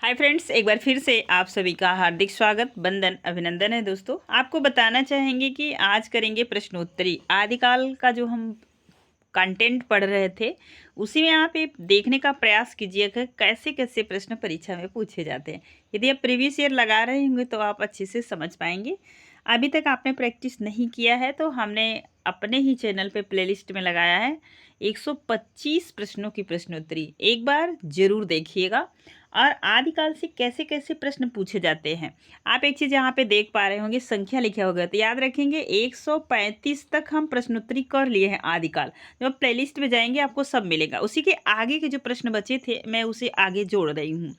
Hi friends, एक बार फिर से आप सभी का हार्दिक स्वागत, वंदन, अभिनंदन है। दोस्तों, आपको बताना चाहेंगे कि आज करेंगे प्रश्नोत्तरी। आदिकाल का जो हम कंटेंट पढ़ रहे थे उसी में आप ये देखने का प्रयास कीजिएगा कैसे कैसे प्रश्न परीक्षा में पूछे जाते हैं। यदि आप प्रीवियस ईयर लगा रहे होंगे तो आप अच्छे से समझ पाएंगे। अभी तक आपने प्रैक्टिस नहीं किया है तो हमने अपने ही चैनल पे प्लेलिस्ट में लगाया है 125 प्रश्नों की प्रश्नोत्तरी। एक बार जरूर देखिएगा। और आदिकाल से कैसे कैसे प्रश्न पूछे जाते हैं, आप एक चीज़ यहाँ पे देख पा रहे होंगे, संख्या लिखा होगा तो याद रखेंगे 135 तक हम प्रश्नोत्तरी कर लिए हैं आदिकाल। जब आप प्लेलिस्ट में जाएंगे आपको सब मिलेगा। उसी के आगे के जो प्रश्न बचे थे मैं उसे आगे जोड़ रही हूँ।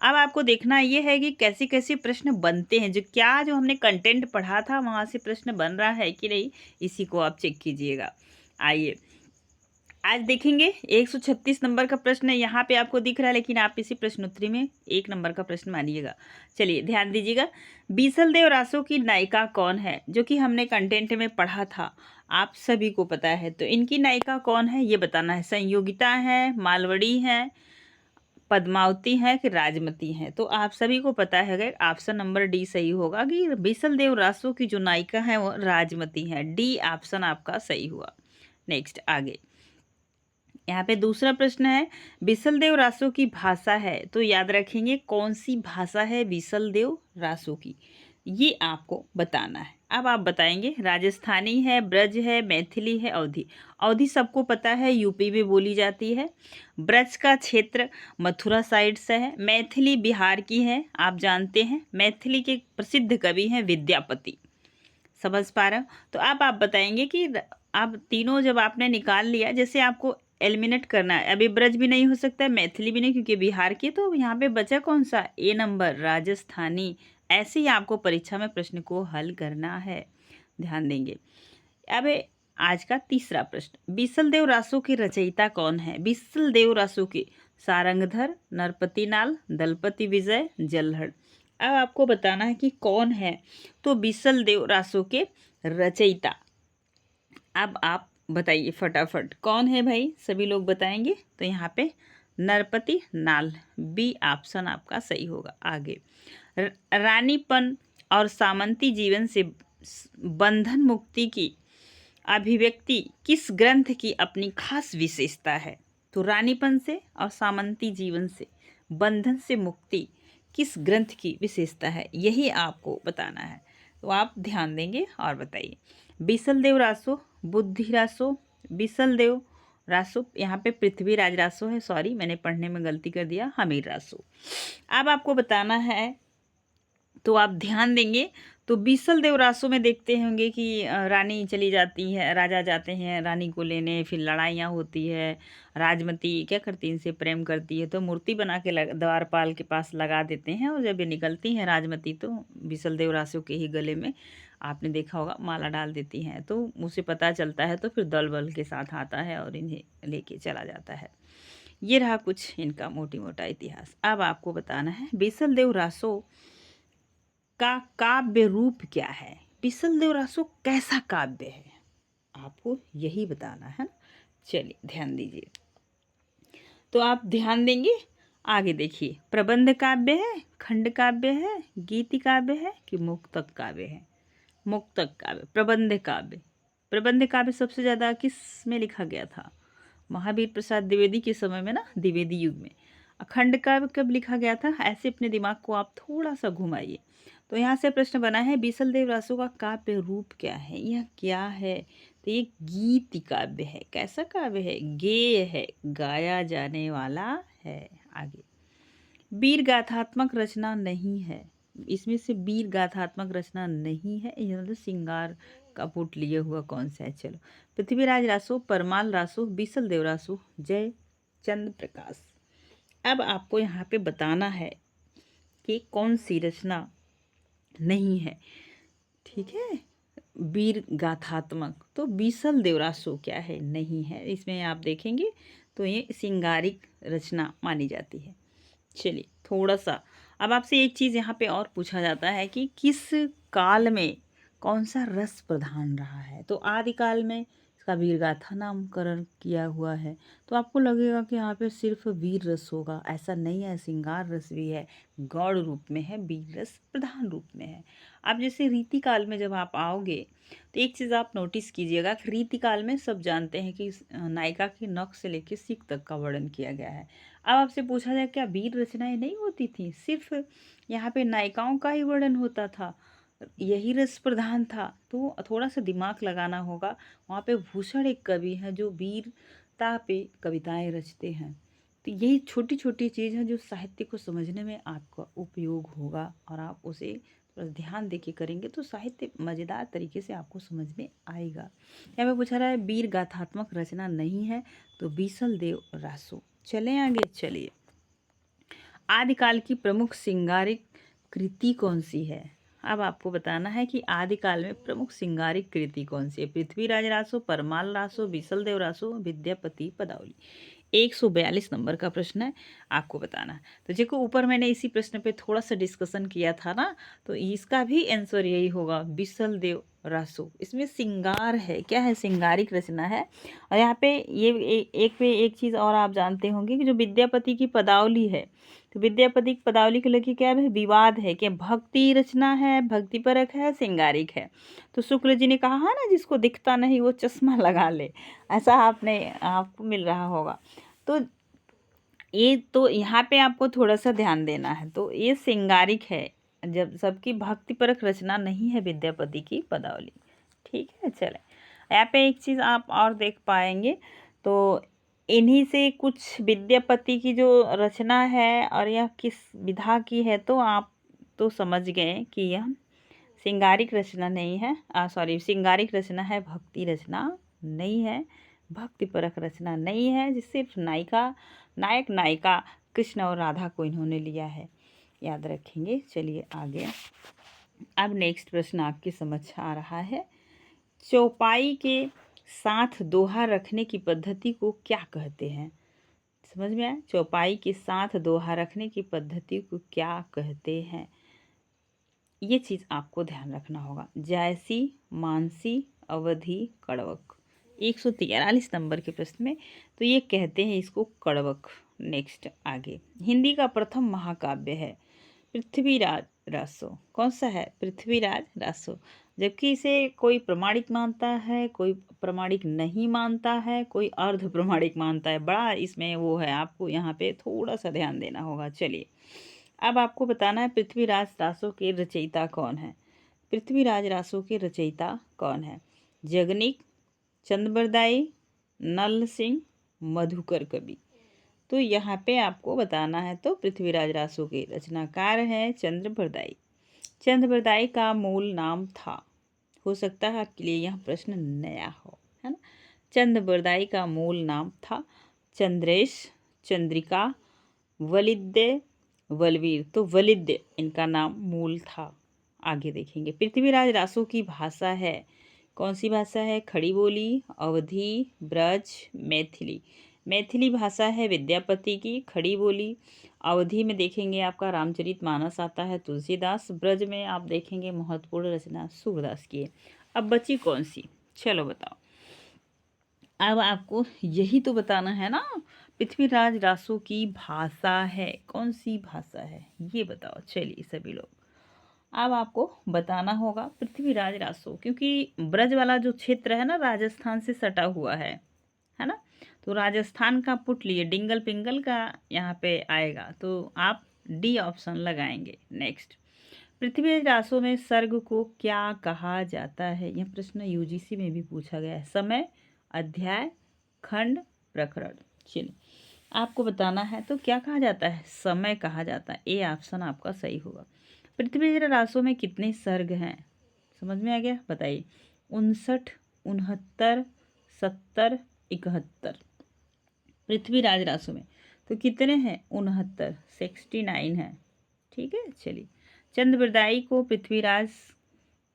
अब आपको देखना ये है कि कैसे कैसे प्रश्न बनते हैं, जो हमने कंटेंट पढ़ा था वहाँ से प्रश्न बन रहा है कि नहीं, इसी को आप चेक कीजिएगा। आइए आज देखेंगे 136 नंबर का प्रश्न है, यहाँ पे आपको दिख रहा है, लेकिन आप इसी प्रश्नोत्तरी में 1 नंबर का प्रश्न मानिएगा। चलिए ध्यान दीजिएगा। बीसलदेव रासो की नायिका कौन है, जो कि हमने कंटेंट में पढ़ा था, आप सभी को पता है। तो इनकी नायिका कौन है ये बताना है। संयोगिता है, मालवड़ी है, पद्मावती है कि राजमती है। तो आप सभी को पता है, ऑप्शन नंबर डी सही होगा कि बीसलदेव रासो की जो नायिका है वो राजमती है। डी ऑप्शन आपका सही हुआ। नेक्स्ट आगे यहाँ पे दूसरा प्रश्न है, बीसलदेव रासो की भाषा है, तो याद रखेंगे कौन सी भाषा है बीसलदेव रासो की, ये आपको बताना है। अब आप बताएंगे राजस्थानी है, ब्रज है, मैथिली है, अवधी। अवधी सबको पता है यूपी में बोली जाती है। ब्रज का क्षेत्र मथुरा साइड से है। मैथिली बिहार की है, आप जानते हैं। मैथिली के प्रसिद्ध कवि हैं विद्यापति। समझ पा रहे हो? तो अब आप बताएंगे कि अब तीनों जब आपने निकाल लिया, जैसे आपको एलिमिनेट करना है, अभी ब्रज भी नहीं हो सकता है, मैथिली भी नहीं क्योंकि बिहार की, तो यहाँ पे बचा कौन सा, ए नंबर राजस्थानी। ऐसे ही आपको परीक्षा में प्रश्न को हल करना है, ध्यान देंगे। अब आज का तीसरा प्रश्न, बीसलदेव रासो की रचयिता कौन है। बीसलदेव रासो की सारंगधर, नरपतिनाल, दलपति विजय, जल्हड़। अब आपको बताना है कि कौन है तो बीसलदेव रासो के रचयिता। अब आप बताइए फटाफट कौन है भाई, सभी लोग बताएंगे। तो यहाँ पे नरपति नाल, बी ऑप्शन आपका सही होगा। आगे रानीपन और सामंती जीवन से बंधन मुक्ति की अभिव्यक्ति किस ग्रंथ की अपनी खास विशेषता है। तो रानीपन से और सामंती जीवन से बंधन से मुक्ति किस ग्रंथ की विशेषता है, यही आपको बताना है। तो आप ध्यान देंगे और बताइए। बीसलदेव रासो, बुद्धि रासो, बीसलदेव रासो, यहाँ पे पृथ्वीराज रासो है, सॉरी मैंने पढ़ने में गलती कर दिया, हमीर रासो। अब आपको बताना है तो आप ध्यान देंगे। तो बीसलदेव रासो में देखते होंगे कि रानी चली जाती है, राजा जाते हैं रानी को लेने, फिर लड़ाइयाँ होती है। राजमती क्या करती है, इनसे प्रेम करती है, तो मूर्ति बना के द्वारपाल के पास लगा देते हैं, और जब ये निकलती हैं राजमती तो बीसलदेव रासो के ही गले में आपने देखा होगा माला डाल देती हैं। तो उसे पता चलता है तो फिर दल बल के साथ आता है और इन्हें लेके चला जाता है। ये रहा कुछ इनका मोटी मोटा इतिहास। अब आपको बताना है बीसलदेव रासो का काव्य रूप क्या है। बीसलदेव रासो कैसा काव्य है, आपको यही बताना है ना। चलिए ध्यान दीजिए। तो आप ध्यान देंगे, आगे देखिए। प्रबंध काव्य है, खंड काव्य है, गीति काव्य है कि मुक्तक काव्य है। मुक्तक काव्य, प्रबंध काव्य। प्रबंध काव्य सबसे ज़्यादा किस में लिखा गया था, महावीर प्रसाद द्विवेदी के समय में ना, द्विवेदी युग में। अखंड काव्य कब लिखा गया था, ऐसे अपने दिमाग को आप थोड़ा सा घुमाइए। तो यहाँ से प्रश्न बना है बीसलदेव रासो का काव्य रूप क्या है, यह क्या है। तो ये गीति काव्य है। कैसा काव्य है, गेय है, गाया जाने वाला है। आगे वीर गाथात्मक रचना नहीं है, इसमें से वीर गाथात्मक रचना नहीं है, यह तो श्रृंगार का पुट लिए हुआ कौन सा है। चलो, पृथ्वीराज रासो, परमाल रासो, बीसलदेव रासो, जय चंद्र प्रकाश। अब आपको यहाँ पे बताना है कि कौन सी रचना नहीं है, ठीक है। वीर गाथात्मक तो बीसलदेव रासो क्या है, नहीं है। इसमें आप देखेंगे तो ये श्रृंगारिक रचना मानी जाती है। चलिए थोड़ा सा अब आपसे एक चीज़ यहाँ पे और पूछा जाता है कि किस काल में कौन सा रस प्रधान रहा है। तो आदिकाल में इसका वीर गाथा नामकरण किया हुआ है। तो आपको लगेगा कि यहाँ पे सिर्फ वीर रस होगा, ऐसा नहीं है, श्रृंगार रस भी है, गौड़ रूप में है, वीर रस प्रधान रूप में है। अब जैसे रीतिकाल में जब आप आओगे तो एक चीज़ आप नोटिस कीजिएगा कि रीतिकाल में सब जानते हैं कि नायिका की नख से लेकर सिक तक का वर्णन किया गया है। अब आपसे पूछा जाए क्या वीर रचनाएं नहीं होती थी, सिर्फ यहाँ पे नायिकाओं का ही वर्णन होता था, यही रस प्रधान था। तो थोड़ा सा दिमाग लगाना होगा। वहाँ पे भूषण एक कवि हैं जो वीरता पे कविताएं रचते हैं। तो यही छोटी छोटी चीज़ है जो साहित्य को समझने में आपका उपयोग होगा, और आप उसे थोड़ा ध्यान दे के करेंगे तो साहित्य मज़ेदार तरीके से आपको समझ में आएगा। यहाँ पे पूछा रहा है वीर गाथात्मक रचना नहीं है, तो बीसल देव रासो। चलें आगे, चलिए। आदिकाल की प्रमुख श्रृंगारिक कृति कौन सी है? अब आपको बताना है कि आदिकाल में प्रमुख श्रृंगारिक कृति कौन सी है। पृथ्वीराज रासो, परमाल रासो, बीसल देव रासो, विद्यापति पदावली। 142 नंबर का प्रश्न है, आपको बताना है। तो देखो ऊपर मैंने इसी प्रश्न पे थोड़ा सा डिस्कशन किया था ना, तो इसका भी आंसर यही होगा, बीसल देव रासो। इसमें श्रृंगार है, क्या है, श्रृंगारिक रचना है। और यहाँ पे ये एक चीज़ और आप जानते होंगे कि जो विद्यापति की पदावली है, तो विद्यापति की पदावली को लेकर क्या है, विवाद है कि भक्ति रचना है, भक्तिपरक है, श्रृंगारिक है। तो शुक्ल जी ने कहा है ना, जिसको दिखता नहीं वो चश्मा लगा ले, ऐसा आपको मिल रहा होगा। तो ये तो यहाँ पे आपको थोड़ा सा ध्यान देना है। तो ये श्रृंगारिक है, जब सबकी भक्तिपरक रचना नहीं है विद्यापति की पदावली। ठीक है, चले। यहाँ पे एक चीज़ आप और देख पाएंगे, तो इन्हीं से कुछ विद्यापति की जो रचना है और यह किस विधा की है, तो आप तो समझ गए कि यह श्रृंगारिक रचना नहीं है, श्रृंगारिक रचना है, भक्ति रचना नहीं है, भक्तिपरक रचना नहीं है, जिस सिर्फ नायक नायिका कृष्ण और राधा को इन्होंने लिया है, याद रखेंगे। चलिए आगे। अब नेक्स्ट प्रश्न आपकी समझ आ रहा है, चौपाई के साथ दोहा रखने की पद्धति को क्या कहते हैं? समझ में आया? चौपाई के साथ दोहा रखने की पद्धति को क्या कहते हैं? ये चीज़ आपको ध्यान रखना होगा। जायसी, मानसी, अवधि, कड़वक। 143 नंबर के प्रश्न में तो ये कहते हैं इसको कड़वक। नेक्स्ट आगे। हिंदी का प्रथम महाकाव्य है पृथ्वीराज रासो। कौन सा है? पृथ्वीराज रासो। जबकि इसे कोई प्रमाणिक मानता है, कोई प्रमाणिक नहीं मानता है, कोई अर्ध प्रमाणिक मानता है। बड़ा इसमें वो है, आपको यहाँ पे थोड़ा सा ध्यान देना होगा। चलिए अब आपको बताना है पृथ्वीराज रासो के रचयिता कौन है। पृथ्वीराज रासो के रचयिता कौन है? जगनिक, चंद्रबरदाई, नल सिंह, मधुकर कवि। तो यहाँ पे आपको बताना है, तो पृथ्वीराज रासो के रचनाकार हैं चंद्रबरदाई। चंद्रबरदाई का मूल नाम था, हो सकता है आपके लिए यह प्रश्न नया हो, है ना। चंद्रबरदाई का मूल नाम था चंद्रेश, चंद्रिका, वलिद्य, वलवीर। तो वलिद्य इनका नाम मूल था। आगे देखेंगे। पृथ्वीराज रासो की भाषा है, कौन सी भाषा है? खड़ी बोली, अवधी, ब्रज, मैथिली। मैथिली भाषा है विद्यापति की। खड़ी बोली, अवधि में देखेंगे आपका रामचरितमानस आता है तुलसीदास। ब्रज में आप देखेंगे महत्वपूर्ण रचना सूरदास की है। अब बची कौन सी? चलो बताओ। अब आपको यही तो बताना है ना, पृथ्वीराज रासो की भाषा है, कौन सी भाषा है ये बताओ। चलिए सभी लोग, अब आपको बताना होगा पृथ्वीराज रासो, क्योंकि ब्रज वाला जो क्षेत्र है ना, राजस्थान से सटा हुआ है ना। तो राजस्थान का पुट लिए, डिंगल पिंगल का यहाँ पे आएगा, तो आप डी ऑप्शन लगाएंगे। नेक्स्ट, पृथ्वीराज रासो में सर्ग को क्या कहा जाता है? यह प्रश्न यूजीसी में भी पूछा गया है। समय, अध्याय, खंड, प्रकरण। चलिए आपको बताना है, तो क्या कहा जाता है? समय कहा जाता है। ए ऑप्शन आपका सही होगा। पृथ्वीराज रासो में कितने सर्ग हैं? समझ में आ गया? बताइए। 59, 69, 70, 71। पृथ्वीराज रासो में तो कितने हैं? 69, 69 है। ठीक है, चलिए। चंद्रबरदाई को पृथ्वीराज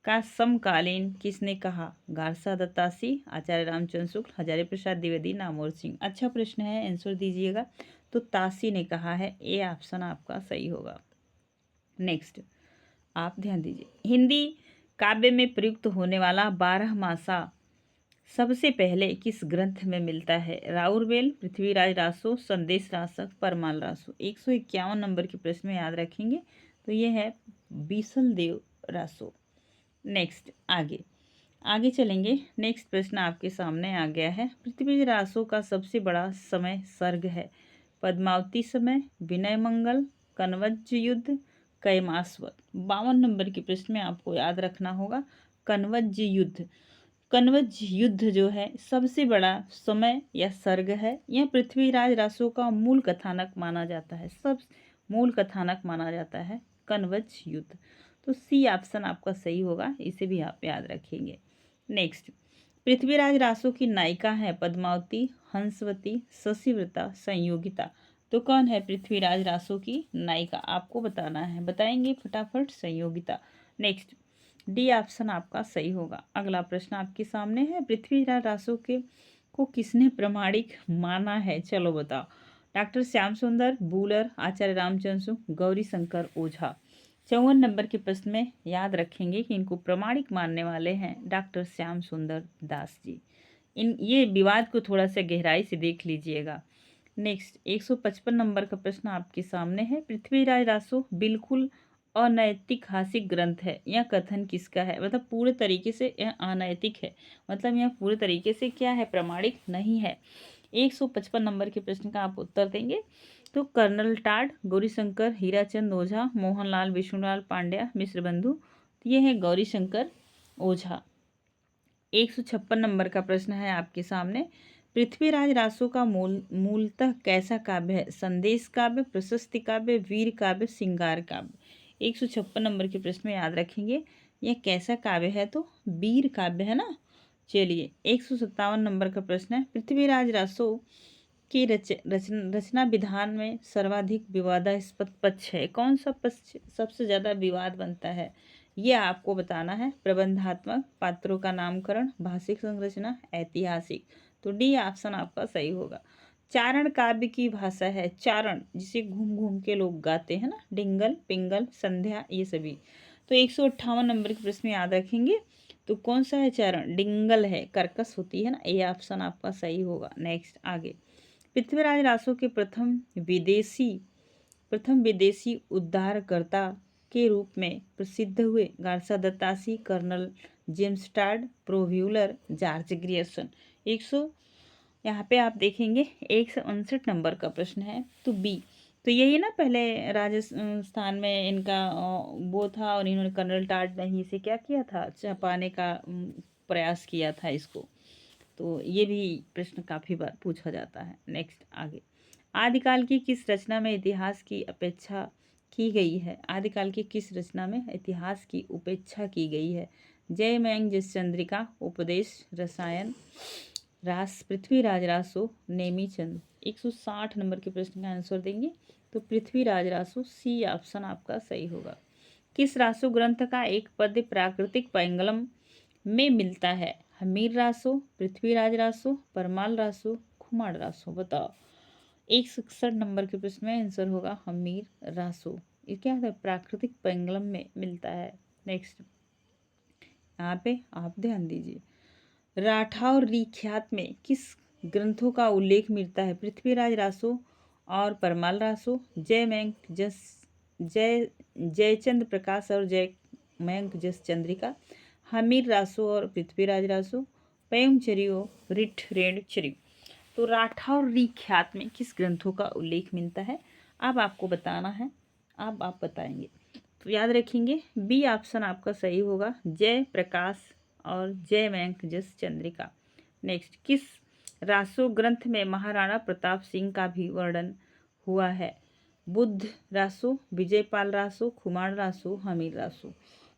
का समकालीन किसने कहा? गारसा दत्तासी, आचार्य रामचंद्र शुक्ल, हजारी प्रसाद द्विवेदी, नामोर सिंह। अच्छा प्रश्न है, आंसर दीजिएगा। तो तासी ने कहा है। ए ऑप्शन आपका सही होगा। नेक्स्ट आप ध्यान दीजिए। हिंदी काव्य में प्रयुक्त होने वाला 12 मासा सबसे पहले किस ग्रंथ में मिलता है? राउरवेल, पृथ्वीराज रासो, संदेश रासक, परमाल रासो। 151 नंबर के प्रश्न में याद रखेंगे तो ये है बीसल देव रासो। नेक्स्ट आगे आगे चलेंगे। नेक्स्ट प्रश्न आपके सामने आ गया है। पृथ्वी रासो का सबसे बड़ा समय सर्ग है? पद्मावती समय, विनय मंगल, कनवज युद्ध, कैमास्वर। 52 नंबर के प्रश्न में आपको याद रखना होगा कनवज युद्ध। कनवज युद्ध जो है सबसे बड़ा समय या सर्ग है। यह पृथ्वीराज रासो का मूल कथानक माना जाता है। सब मूल कथानक माना जाता है कनवज युद्ध। तो सी ऑप्शन आपका सही होगा, इसे भी आप याद रखेंगे। नेक्स्ट, पृथ्वीराज रासो की नायिका है पद्मावती, हंसवती, शशिव्रता, संयोगिता। तो कौन है पृथ्वीराज रासो की नायिका? आपको बताना है, बताएंगे फटाफट। संयोगिता। नेक्स्ट, डी ऑप्शन आपका सही होगा। अगला प्रश्न आपके सामने है। पृथ्वीराज रासो के को किसने प्रमाणिक माना है? चलो बताओ। डॉक्टर श्याम सुंदर, बूलर, आचार्य रामचंद्र, गौरी शंकर ओझा। 54 नंबर के प्रश्न में याद रखेंगे कि इनको प्रमाणिक मानने वाले हैं डॉक्टर श्याम सुंदर दास जी। ये विवाद को थोड़ा सा गहराई से देख लीजिएगा। नेक्स्ट, 155 नंबर का प्रश्न आपके सामने है। पृथ्वीराज रासो बिल्कुल अनैतिक हासिक ग्रंथ है, यह कथन किसका है? मतलब पूरे तरीके से यह अनैतिक है, मतलब यह पूरे तरीके से क्या है? प्रमाणिक नहीं है। 155 नंबर के प्रश्न का आप उत्तर देंगे तो कर्नल टाड, गौरीशंकर, हीराचंद ओझा, मोहनलाल विष्णुलाल पांड्या, मिश्र बंधु। तो ये है गौरीशंकर ओझा। 156 नंबर का प्रश्न है आपके सामने। पृथ्वीराज रासो का मूलतः कैसा काव्य है? संदेश काव्य, प्रशस्ति काव्य, वीर काव्य, श्रृंगार काव्य। 156 नंबर के प्रश्न में याद रखेंगे यह कैसा काव्य है? तो वीर काव्य है ना। चलिए, 157 नंबर का प्रश्न है। पृथ्वीराज रासो की रचना विधान में सर्वाधिक विवादास्पद पक्ष है? कौन सा पक्ष सबसे ज़्यादा विवाद बनता है? ये आपको बताना है। प्रबंधात्मक, पात्रों का नामकरण, भाषिक संरचना, ऐतिहासिक। तो डी ऑप्शन आपका सही होगा। चारण काव्य की भाषा है। चारण जिसे घूम घूम के लोग गाते हैं ना, डिंगल, पिंगल, संध्या, ये सभी। तो 158 नंबर के प्रश्न में याद रखेंगे तो कौन सा है चारण? डिंगल है, कर्कश होती है ना। ये ऑप्शन आपका सही होगा। नेक्स्ट आगे, पृथ्वीराज रासो के प्रथम विदेशी उद्धारकर्ता के रूप में प्रसिद्ध हुए Garcin de Tassy, colonel James Tod, प्रोव्यूलर, जॉर्ज ग्रियर्सन। 100 यहाँ पे आप देखेंगे 159 नंबर का प्रश्न है। तो बी, तो यही ना पहले राजस्थान में इनका वो था और इन्होंने कर्नल टाड ने ही इसे क्या किया था? छपाने का प्रयास किया था इसको। तो ये भी प्रश्न काफ़ी बार पूछा जाता है। नेक्स्ट आगे, आदिकाल की किस रचना में इतिहास की अपेक्षा की गई है? आदिकाल की किस रचना में इतिहास की उपेक्षा की गई है? जय मयंक जस चंद्रिका, उपदेश, रसायन, रास, पृथ्वीराज रासो, नेमीचंद। 160 नंबर के प्रश्न का आंसर देंगे तो पृथ्वीराज रासो, सी ऑप्शन आपका सही होगा। किस रासो ग्रंथ का एक पद्य प्राकृतिक पैंगलम में मिलता है? हमीर रासो, पृथ्वीराज रासो, परमाल रासो, खुमाड़ रासो। बताओ। 161 नंबर के प्रश्न में आंसर होगा हमीर रासो। ये क्या है? प्राकृतिक पैंगलम में मिलता है। नेक्स्ट, यहाँ पे आप ध्यान दीजिए। राठौर ख्यात में किस ग्रंथों का उल्लेख मिलता है? पृथ्वीराज रासो और परमाल रासो, जय मयंक जस जयचंद प्रकाश और जय मयंक जस चंद्रिका, हमीर रासो और पृथ्वीराज रासो, पयमचरियो, रिठ रेण चरियो। तो राठौर ख्यात में किस ग्रंथों का उल्लेख मिलता है? अब आपको बताना है, अब आप बताएंगे। तो याद रखेंगे बी ऑप्शन आपका सही होगा, जय प्रकाश और जय मयंक जस चंद्रिका। नेक्स्ट, किस रासो ग्रंथ में महाराणा प्रताप सिंह का भी वर्णन हुआ है? बुद्ध रासो, विजयपाल रासो, खुमाण रासो, हमीर रासो।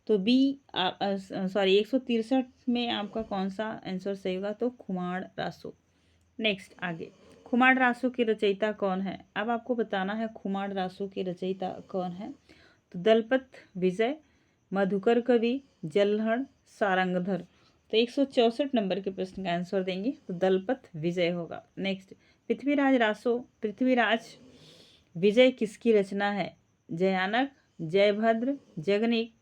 तो बी सॉरी 163 में आपका कौन सा आंसर सही होगा? तो खुमाण रासो। नेक्स्ट आगे, खुमाण रासो की रचयिता कौन है? अब आपको बताना है खुमाण रासो की रचयिता कौन है। तो दलपत विजय, मधुकर कवि, जल्हड़, सारंगधर। तो 164 नंबर के प्रश्न का आंसर देंगे तो दलपत विजय होगा। नेक्स्ट, पृथ्वीराज विजय किसकी रचना है? जयानक, जयभद्र, जगनिक,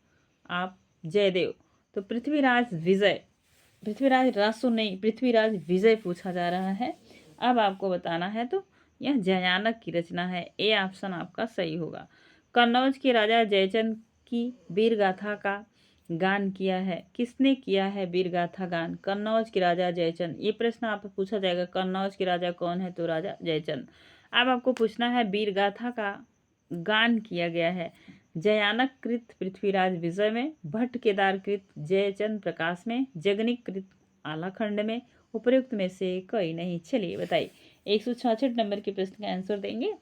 आप जयदेव। तो पृथ्वीराज विजय पृथ्वीराज रासो नहीं, पृथ्वीराज विजय पूछा जा रहा है। अब आपको बताना है तो यह जयानक की रचना है। ए ऑप्शन आपका सही होगा। कन्नौज के राजा जयचंद की वीर गाथा का गान किया है। किसने किया है वीर गाथा गान? कन्नौज के राजा जयचंद। ये प्रश्न आप पूछा जाएगा, कन्नौज के राजा कौन है? तो राजा जयचंद। अब आपको पूछना है वीर गाथा का गान किया गया है जयानक कृत पृथ्वीराज विजय में, भट्ट केदार कृत जयचंद प्रकाश में, जगनिक कृत आलाखंड में, उपयुक्त में से कोई नहीं। चलिए बताइए, 166 नंबर के प्रश्न का आंसर देंगे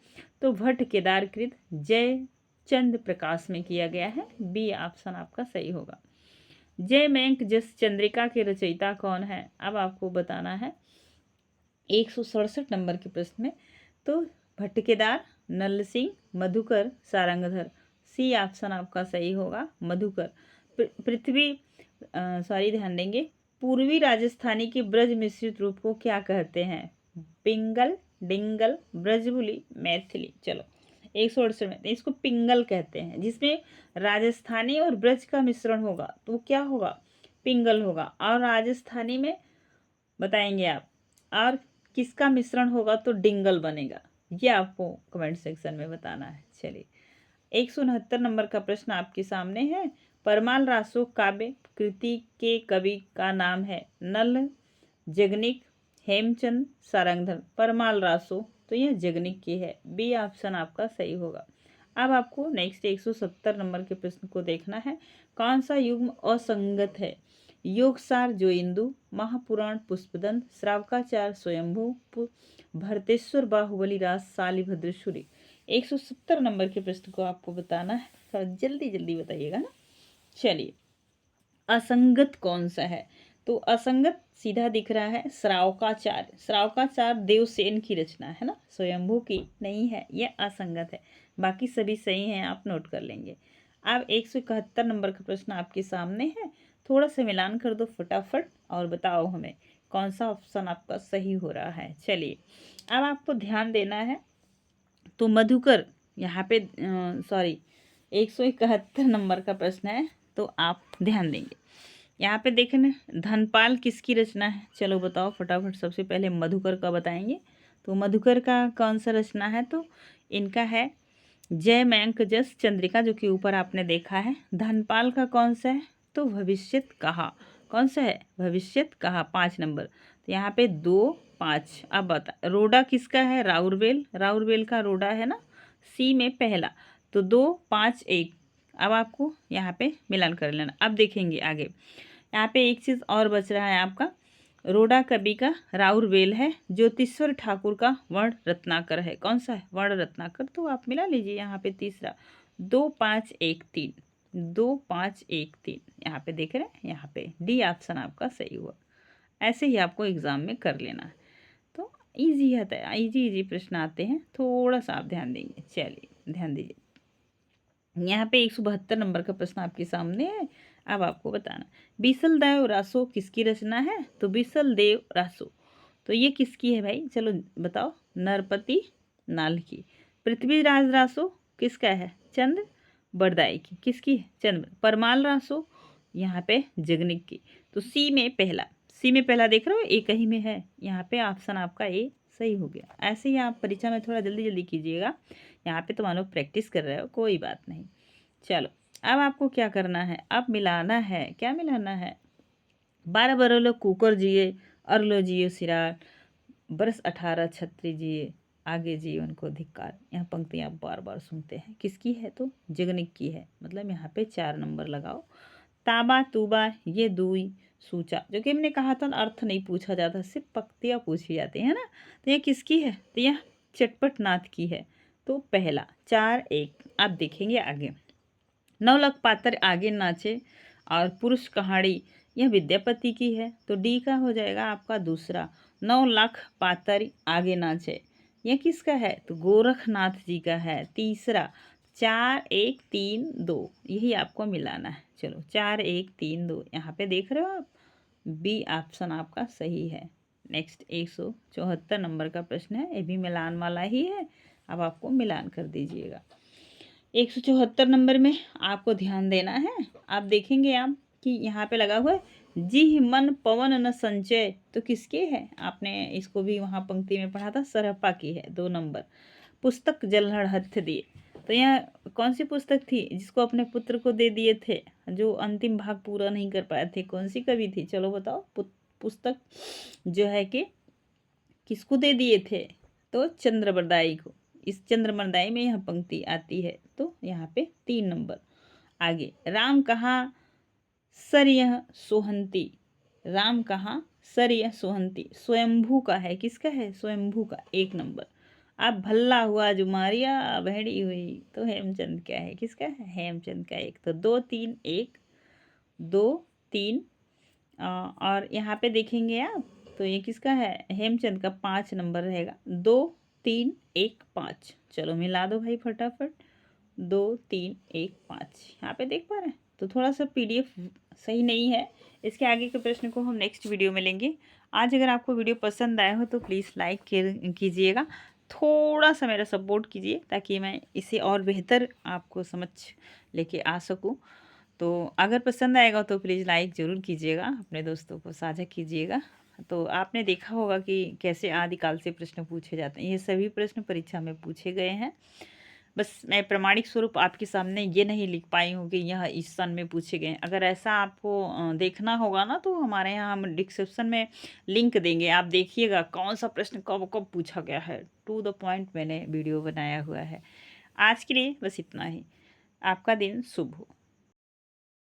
तो भट्ट केदार कृत जयचंद प्रकाश में किया गया है। बी ऑप्शन आपका सही होगा। जय मैंक जस चंद्रिका के रचयिता कौन है? अब आपको बताना है 167 नंबर के प्रश्न में तो भट्ट केदार, नल सिंह, मधुकर, सारंगधर। सी ऑप्शन आपका सही होगा, मधुकर। पृथ्वी सॉरी ध्यान देंगे, पूर्वी राजस्थानी के ब्रज मिश्रित रूप को क्या कहते हैं? पिंगल, डिंगल, ब्रजबुली, मैथिली। चलो 168 में इसको पिंगल कहते हैं, जिसमें राजस्थानी और ब्रज का मिश्रण होगा तो वो क्या होगा? पिंगल होगा। और राजस्थानी में बताएंगे आप, और किसका मिश्रण होगा तो डिंगल बनेगा। ये आपको कमेंट सेक्शन में बताना है। चलिए 169 नंबर का प्रश्न आपके सामने है। परमाल रासो काव्य कृति के कवि का नाम है? नल, जगनिक, हेमचंद, सारंगधर। परमाल रासो तो यह जगनिक की है। बी ऑप्शन आपका सही होगा। अब आपको नेक्स्ट 170 नंबर के प्रश्न को देखना है। कौन सा युग्म असंगत है? योगसार जो इंदु, महापुराण पुष्पदंत, श्रावकाचार स्वयंभू, भरतेश्वर बाहुबली रास, शालिभद्रेश्वरी। 170 नंबर के प्रश्न को आपको बताना है, थोड़ा जल्दी जल्दी बताइएगा ना। चलिए असंगत कौन सा है? तो असंगत सीधा दिख रहा है श्रावकाचार। श्रावकाचार देवसेन की रचना है ना, स्वयंभू की नहीं है, यह असंगत है। बाकी सभी सही हैं, आप नोट कर लेंगे। अब 171 नंबर का प्रश्न आपके सामने है, थोड़ा सा मिलान कर दो फटाफट और बताओ हमें कौन सा ऑप्शन आपका सही हो रहा है। चलिए अब आपको ध्यान देना है तो मधुकर यहाँ पे सॉरी 171 नंबर का प्रश्न है तो आप ध्यान देंगे। यहाँ पे देखें ना, धनपाल किसकी रचना है? चलो बताओ फटाफट। सबसे पहले मधुकर का बताएंगे तो मधुकर का कौन सा रचना है? तो इनका है जय मैंक जस चंद्रिका, जो कि ऊपर आपने देखा है। धनपाल का कौन सा है? तो भविष्यत कहा। कौन सा है? भविष्यत कहा, 5 नंबर। तो यहाँ पे 2, 5। अब बता रोडा किसका है? राउरवेल। राउरवेल का रोडा है ना, सी में पहला। तो 2, 5, 1। अब आपको यहाँ पे मिलान कर लेना। अब देखेंगे आगे, यहाँ पे एक चीज़ और बच रहा है आपका। रोडा कवि का राउरवेल है, ज्योतिश्वर ठाकुर का वर्ण रत्नाकर है। कौन सा है? वर्ण रत्नाकर। तो आप मिला लीजिए यहाँ पे तीसरा। 2, 5, 1, 3। 2, 5, 1, 3 यहाँ पे देख रहे हैं, यहाँ पे डी ऑप्शन आपका सही हुआ। ऐसे ही आपको एग्जाम में कर लेना है। तो ईजी है, इजी इजी प्रश्न आते हैं, थोड़ा सा आप ध्यान देंगे। चलिए ध्यान दीजिए, यहाँ पे 172 नंबर का प्रश्न आपके सामने है। अब आपको बताना बीसल देव रासो किसकी रचना है? तो बीसल देव रासो तो ये किसकी है भाई? चलो बताओ। नरपति नाल की। पृथ्वीराज रासो किसका है? चंद्र बरदाई की। किसकी है? चंद्र। परमाल रासो यहाँ पे जगनिक की। तो सी में पहला, सी में पहला देख रहे हो, एक ही में है। यहाँ पे ऑप्शन आपका ए सही हो गया। ऐसे ही आप परीक्षा में थोड़ा जल्दी जल्दी कीजिएगा। यहाँ पे तो मान लो प्रैक्टिस कर रहे हो, कोई बात नहीं। चलो अब आपको क्या करना है? अब मिलाना है। क्या मिलाना है? 12 बरलो कुकर जिए, अरलो जियो सिरार, बरस 18 छत्री जिए, आगे जीवन को धिक्कार। यहाँ पंक्ति आप बार बार सुनते हैं। किसकी है? तो जगनिक की है। मतलब यहाँ पे 4 नंबर लगाओ। ताबा तूबा ये दुई सूचा, जो कि हमने कहा था अर्थ नहीं पूछा जाता, सिर्फ पंक्तियाँ पूछी जाती है ना। तो ये किसकी है? तो यह चटपट नाथ की है। तो पहला 4, 1। आप देखेंगे आगे। 9 लाख पात्र आगे नाचे और पुरुष कहाड़ी, यह विद्यापति की है। तो डी का हो जाएगा आपका दूसरा। 9 लाख पात्र आगे नाचे, यह किसका है? तो गोरखनाथ जी का है। तीसरा 4, 1, 3, 2, यही आपको मिलाना है। चलो 4, 1, 3, 2 यहाँ पे देख रहे हो आप। बी ऑप्शन आपका सही है। नेक्स्ट 174 नंबर का प्रश्न है, ये भी मिलान वाला ही है। अब आपको मिलान कर दीजिएगा। 174 नंबर में आपको ध्यान देना है। आप देखेंगे आप कि यहाँ पे लगा हुआ है जी मन पवन न संचय, तो किसके है? आपने इसको भी वहाँ पंक्ति में पढ़ा था, सरहप्पा की है। 2 नंबर। पुस्तक जलहड़ हथ दिए, तो यह कौन सी पुस्तक थी जिसको अपने पुत्र को दे दिए थे, जो अंतिम भाग पूरा नहीं कर पाए थे? कौन सी कवि थी? चलो बताओ। पुस्तक जो है कि किसको दे दिए थे? तो चंद्रबरदाई को। इस चंद्रबरदाई में यह पंक्ति आती है, तो यहाँ पे 3 नंबर। आगे, राम कहाँ सर यह सोहंती, राम कहाँ सर यह सोहंती, स्वयंभू का है। किसका है? स्वयंभू का। 1 नंबर। अब भल्ला हुआ जुमारिया भेड़ी हुई, तो हेमचंद क्या है? किसका है? हेमचंद का। 1 तो 2 3 1 2 3। और यहाँ पे देखेंगे आप, तो ये किसका है? हेमचंद का। 5 नंबर रहेगा। 2 3 1 5। चलो मिला दो भाई फटाफट। 2 3 1 5। यहाँ पे देख पा रहे हैं? तो थोड़ा सा पीडीएफ सही नहीं है। इसके आगे के प्रश्न को हम नेक्स्ट वीडियो में लेंगे। आज अगर आपको वीडियो पसंद आया हो तो प्लीज़ लाइक कीजिएगा, थोड़ा सा मेरा सपोर्ट कीजिए ताकि मैं इसे और बेहतर आपको समझ लेके आ सकूं। तो अगर पसंद आएगा तो प्लीज़ लाइक ज़रूर कीजिएगा, अपने दोस्तों को साझा कीजिएगा। तो आपने देखा होगा कि कैसे आदिकाल से प्रश्न पूछे जाते हैं। ये सभी प्रश्न परीक्षा में पूछे गए हैं। बस मैं प्रमाणिक स्वरूप आपके सामने ये नहीं लिख पाई हूँ कि यह इस सन में पूछे गए। अगर ऐसा आपको देखना होगा ना, तो हमारे यहाँ हम डिस्क्रिप्शन में लिंक देंगे, आप देखिएगा कौन सा प्रश्न कब कब पूछा गया है। टू द पॉइंट मैंने वीडियो बनाया हुआ है। आज के लिए बस इतना ही। आपका दिन शुभ हो।